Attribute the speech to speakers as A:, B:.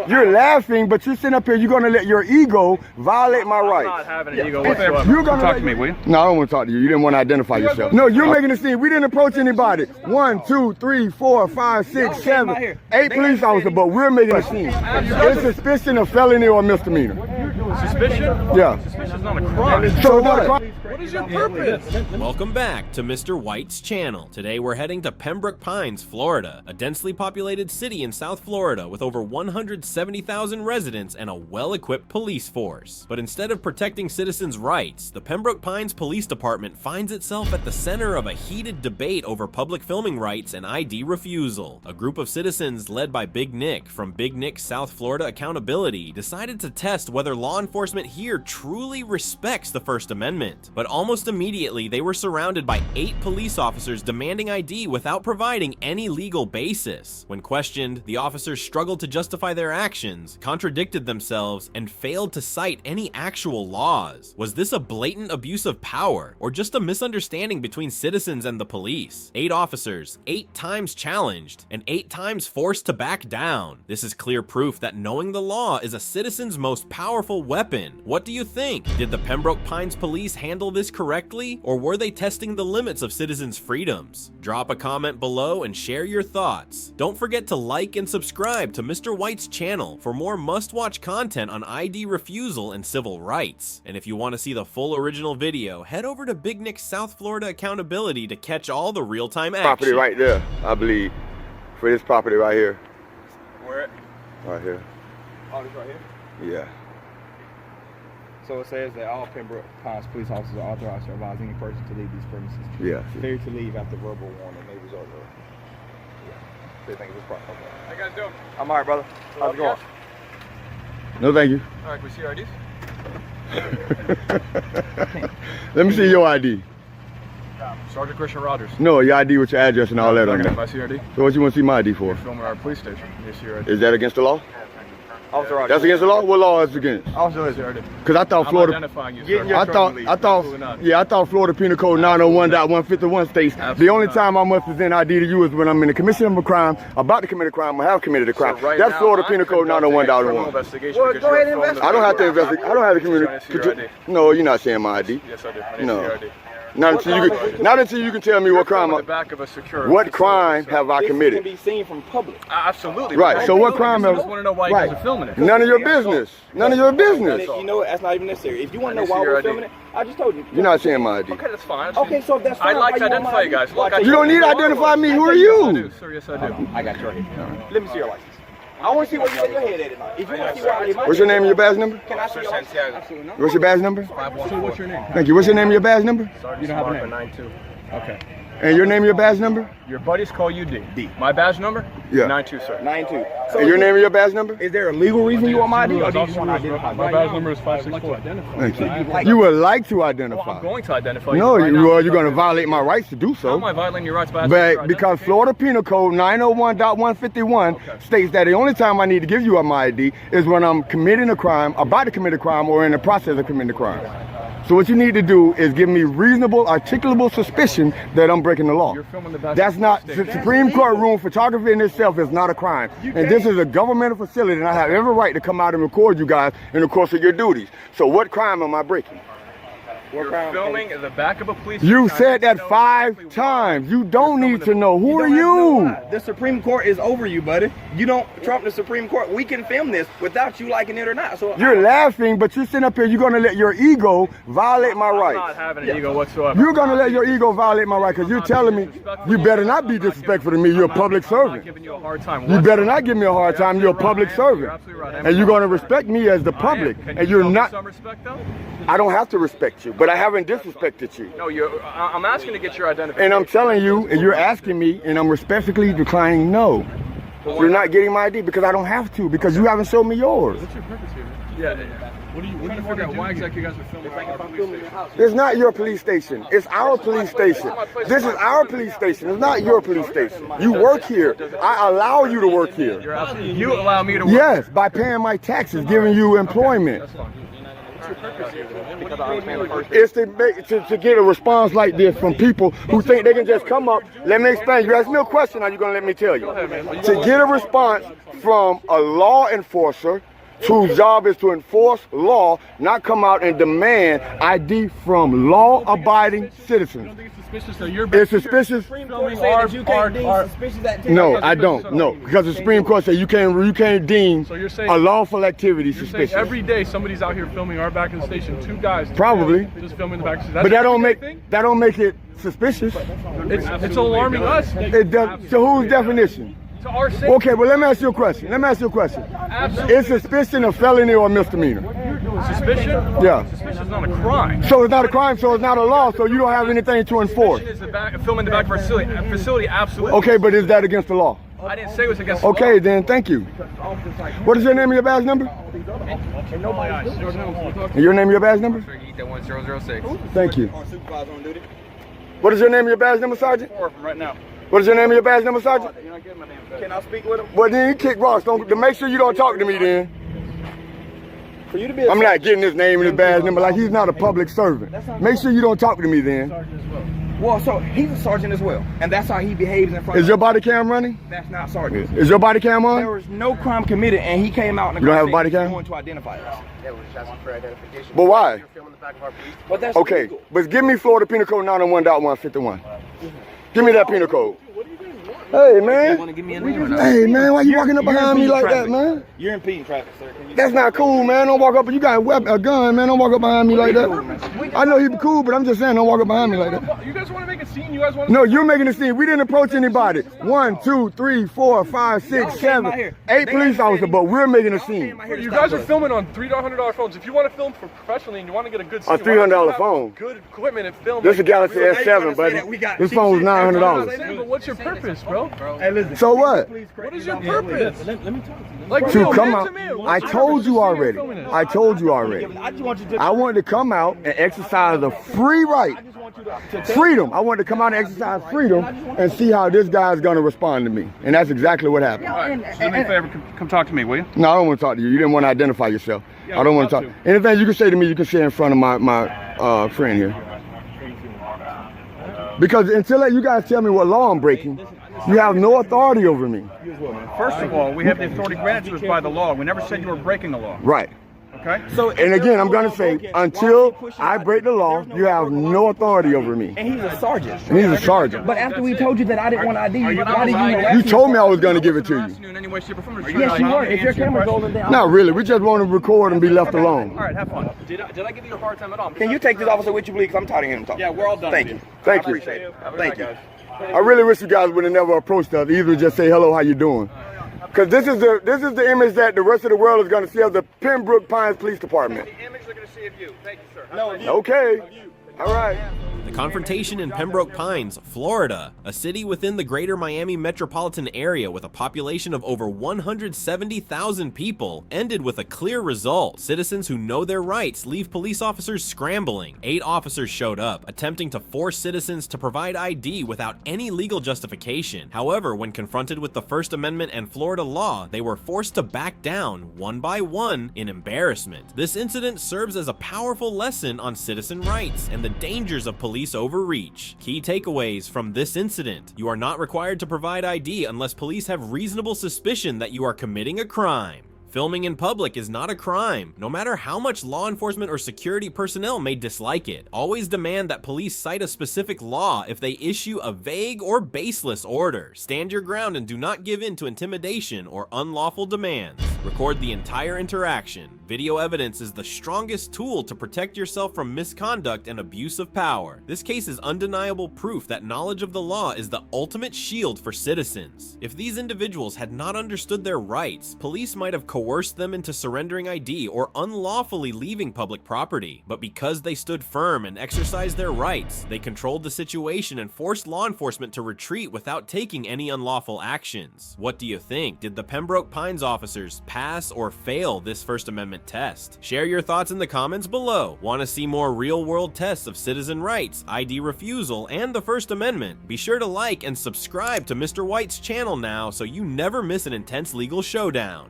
A: You're laughing, but you're sitting up here. You're gonna let your ego violate my rights.
B: I'm not having an ego whatsoever.
A: You're gonna
B: talk to me, will you?
A: No, I don't want to talk to you. You didn't want to identify yourself. No, you're making a scene. We didn't approach anybody. 1, 2, 3, 4, 5, 6, 7, 8 police officers, but we're making a scene. It's suspicion of felony or misdemeanor.
B: Suspicion?
A: Yeah.
B: Suspicion is not a crime.
A: So it's not a crime.
B: What is your purpose?
C: Welcome back to Mr. White's channel. Today we're heading to Pembroke Pines, Florida, a densely populated city in South Florida with over 170,000 residents and a well-equipped police force. But instead of protecting citizens' rights, the Pembroke Pines Police Department finds itself at the center of a heated debate over public filming rights and ID refusal. A group of citizens led by Big Nick from Big Nick's South Florida Accountability decided to test whether law enforcement here truly respects the First Amendment. But almost immediately, they were surrounded by 8 police officers demanding ID without providing any legal basis. When questioned, the officers struggled to justify their actions, contradicted themselves, and failed to cite any actual laws. Was this a blatant abuse of power, or just a misunderstanding between citizens and the police? 8 officers, 8 times challenged, and 8 times forced to back down. This is clear proof that knowing the law is a citizen's most powerful weapon. What do you think? Did the Pembroke Pines Police handle this correctly, or were they testing the limits of citizens' freedoms? Drop a comment below and share your thoughts. Don't forget to like and subscribe to Mr. White's channel for more must-watch content on ID refusal and civil rights. And if you want to see the full original video, head over to Big Nick's South Florida Accountability to catch all the real-time action.
A: Property right there, I believe, for this property right here.
B: Where?
A: Right here.
B: Oh, this right here?
A: Yeah.
B: So it says that all Pembroke Pines police officers are authorized to advise any person to leave these premises.
A: Yeah.
B: Failure to leave after verbal warning may result in. They think it was proper. How you guys doing? I'm alright, brother. How's it going?
A: No, thank you.
B: Alright, can we see your IDs?
A: Let me see your ID.
B: Sergeant Christian Rogers.
A: No, your ID with your address and all that on
B: If
A: there.
B: I see your ID?
A: So what you want to see my ID for?
B: You're filming our police station. You see your ID?
A: Is that against the law?
B: Officer Rogers.
A: That's against the law? What law is it against?
B: Officer is your ID.
A: Because I thought
B: I'm
A: Florida...
B: identifying you,
A: I
B: sir.
A: thought Florida Penal Code 901.151 states the only time I must present ID to you is when I'm in the commission of a crime, about to commit a crime, or have committed a crime.
B: So right
A: That's
B: now,
A: Florida Penal Code 901.1.
B: Well, go ahead and investigate.
A: I don't have to investigate. I don't have to communicate. No, you're not saying my ID.
B: Yes, I do.
A: No. Not until you can tell me what crime.
B: The back of a secure.
A: What crime have I committed?
D: Can be seen from public.
B: Absolutely.
A: Right. So what crime have?
B: I just want to know why you guys are filming it.
A: None of your business. None of your business.
D: You know what? That's not even necessary. If you want to know why we're filming it, I just told you.
A: You're not saying my ID.
B: Okay, that's fine.
D: Okay, so if that's fine.
B: I'd like to identify you guys. Look,
A: You don't need to identify me. Who are
B: Yes, I
A: you?
B: do, sir. Yes, I do.
D: I got your head. Let me see your license. I want to see where you set your head at tonight. If you want to see where I live,
A: What's your name and your badge number?
D: can I see your license? Absolutely not.
A: What's your badge number?
B: So what's your name?
A: Thank you. What's your name and your badge number?
B: You don't have a name. 92. Okay.
A: And your name and your badge number?
B: Your buddies call you D. D. My badge number?
A: Yeah.
B: 92, sir.
D: 9-2.
A: And your name and your badge number?
D: Is there a legal reason you want my ID, or do you just want to identify?
B: My badge number is 564.
A: Thank you. You would like to
B: Well,
A: identify.
B: I'm going to identify you.
A: No,
B: right
A: you
B: now.
A: are. You're going to violate my rights to do
B: How
A: so.
B: am I violating your rights by
A: But because Florida Penal Code 901.151 states that the only time I need to give you my ID is when I'm committing a crime, about to commit a crime, or in the process of committing a crime. So what you need to do is give me reasonable, articulable suspicion that I'm breaking the law.
B: You're filming the back.
A: That's not, the Supreme Court room photography in itself is not a crime. And this is a governmental facility, and I have every right to come out and record you guys in the course of your duties. So what crime am I breaking?
B: You're filming the back of a police.
A: You said that 5 times. You don't need to know. Who are you?
D: The Supreme Court is over you, buddy. You don't trump the Supreme Court. We can film this without you liking it or not. So
A: You're laughing, but you're sitting up here, you're going to let your ego violate my
B: I'm not
A: rights.
B: having an ego whatsoever.
A: You're going to let your ego violate my rights because you're telling me you better not be disrespectful to me. You're a public
B: I'm
A: servant.
B: not giving you a hard time.
A: You better not give me a hard time. You're a public servant. And you're going to respect me as the public. And you're not.
B: Some respect, though?
A: I don't have to respect you, but I haven't disrespected you.
B: No, I'm asking to get your identification.
A: And I'm telling you, and you're asking me, and I'm respectfully declining no. You're not getting my ID because I don't have to, because you haven't shown me yours.
B: What's your purpose here? Yeah. What are you trying to figure out why exactly you guys are filming our police station?
A: It's not your police station. It's our police station. This is our police station. It's not your police station. You work here. I allow you to work here.
B: You allow me to work.
A: Yes, by paying my taxes, giving you employment.
B: That's fine.
E: your purpose here?
B: Because I understand the first
A: It's to get a response like this from people who think they can just come up. Let me explain. You asked me a question, are you gonna let me tell you? To get a response from a law enforcer whose job is to enforce law, not come out and demand ID from law-abiding citizens. It's suspicious? No, I don't. No, because the Supreme Court said you can't deem a lawful activity suspicious.
E: Every day somebody's out here filming our back of the station. Two guys.
A: Probably.
E: Just filming the back of the station.
A: But that don't make it suspicious.
E: It's alarming us.
A: It does, to whose definition?
E: To our safety.
A: Okay, but let me ask you a question.
E: Absolutely.
A: Is suspicion a felony or a misdemeanor?
E: Suspicion?
A: Yeah.
E: Suspicion is not a crime.
A: So it's not a crime, so it's not a law, so you don't have anything to enforce.
E: Suspicion is filming the back of our facility, absolutely.
A: Okay, but is that against the law?
E: I didn't say it was against the law.
A: Okay, then thank you. What is your name and your badge number? And your name and your badge number?
B: 1006.
A: Thank you. What is your name and your badge number, Sergeant?
E: Right now.
A: What is your name and your badge number, Sergeant?
D: Can I speak with him?
A: Well, then you kick rocks. To make sure you don't talk to me then.
D: For you to be
A: I'm not getting his name and his badge number like he's not a public servant. Make sure you don't talk to me then.
D: Well, so he's a sergeant as well, and that's how he behaves in front of
A: Is your body cam running?
D: That's not sergeant.
A: Is your body cam on?
D: There was no crime committed, and he came out in the
A: You don't have a
D: car
A: body
D: saying
A: cam?
D: he wanted to identify us.
A: But why?
D: But that's
A: Okay,
D: illegal.
A: but give me Florida Penal Code 901.151. Give me that penal code. Hey, man.
D: Want to give me a name or not?
A: Hey, man, why you walking up
D: You're
A: behind me
D: impeding
A: like that,
D: traffic.
A: man?
D: You're impeding traffic, sir. Can you
A: That's not cool, man. Don't walk up. You got a gun, man. Don't walk up behind me like that. I know he be cool, but I'm just saying, don't walk up behind me like that.
E: You guys want to make a scene? You guys want to?
A: No, you're making a scene. We didn't approach anybody. 1, 2, 3, 4, 5, 6, 7, 8 police officers, but we're making a scene.
E: You guys are filming on $300 phones. If you want to film professionally and you want to get a good scene,
A: A $300 phone.
E: good equipment and film.
A: This is a Galaxy
D: Now you
A: S7,
D: trying to say
A: buddy.
D: that we got
A: This
D: cheap
A: phone was
D: shit.
A: $900.
E: But what's your purpose, bro?
D: Hey, listen.
A: So what?
E: What is your purpose? Let me talk to you. Like,
A: To
E: real,
A: come
E: man
A: out.
E: to me.
A: I told you already. I told you already.
D: I just want you to.
A: I wanted to come out and exercise a free right.
D: I just want you to
A: Freedom. I wanted to come out and exercise freedom and see how this guy's going to respond to me. And that's exactly what happened.
E: Do me a favor. Come talk to me, will you?
A: No, I don't want to talk to you. You didn't want to identify yourself.
E: Yeah,
A: I don't want to
E: I'd
A: talk.
E: love
A: Anything you can say to me, you can say in front of my friend here. Because until you guys tell me what law I'm breaking, you have no authority over me.
F: First of all, we have the authority granted to us by the law. We never said you were breaking the law.
A: Right.
F: Okay?
D: So,
A: And again, I'm going to say, until I break the law, you have no authority over me.
D: and he's a sergeant.
A: And he's a sergeant.
D: But after we told you that I didn't want ID, why did you harass
A: You
D: me?
A: told me I was going to give it to you.
F: In any way, shape, or form.
D: Yes, you were. If your camera's rolling down.
A: Not really. We just want to record and be left alone.
F: All right, have fun.
E: Did I give you a hard time at all?
D: Can you take this officer with you, please? 'Cause I'm tired of hearing him talk.
F: Yeah, we're all done.
D: Thank you.
A: Thank you.
D: Appreciate it. Thank you.
A: I really wish you guys would have never approached us. Either just say hello, how you doing? Because this is the image that the rest of the world is going to see of the Pembroke Pines Police Department.
E: The image they're going to see of you. Thank you, sir.
D: No,
A: Okay. All right.
C: The confrontation in Pembroke Pines, Florida, a city within the greater Miami metropolitan area with a population of over 170,000 people, ended with a clear result. Citizens who know their rights leave police officers scrambling. 8 officers showed up, attempting to force citizens to provide ID without any legal justification. However, when confronted with the First Amendment and Florida law, they were forced to back down one by one in embarrassment. This incident serves as a powerful lesson on citizen rights and the dangers of police overreach. Key takeaways from this incident: you are not required to provide ID unless police have reasonable suspicion that you are committing a crime. Filming in public is not a crime, no matter how much law enforcement or security personnel may dislike it. Always demand that police cite a specific law if they issue a vague or baseless order. Stand your ground and do not give in to intimidation or unlawful demands. Record the entire interaction. Video evidence is the strongest tool to protect yourself from misconduct and abuse of power. This case is undeniable proof that knowledge of the law is the ultimate shield for citizens. If these individuals had not understood their rights, police might have coerced them into surrendering ID or unlawfully leaving public property. But because they stood firm and exercised their rights, they controlled the situation and forced law enforcement to retreat without taking any unlawful actions. What do you think? Did the Pembroke Pines officers pass or fail this First Amendment test? Share your thoughts in the comments below. Want to see more real-world tests of citizen rights, ID refusal, and the First Amendment? Be sure to like and subscribe to Mr. White's channel now so you never miss an intense legal showdown.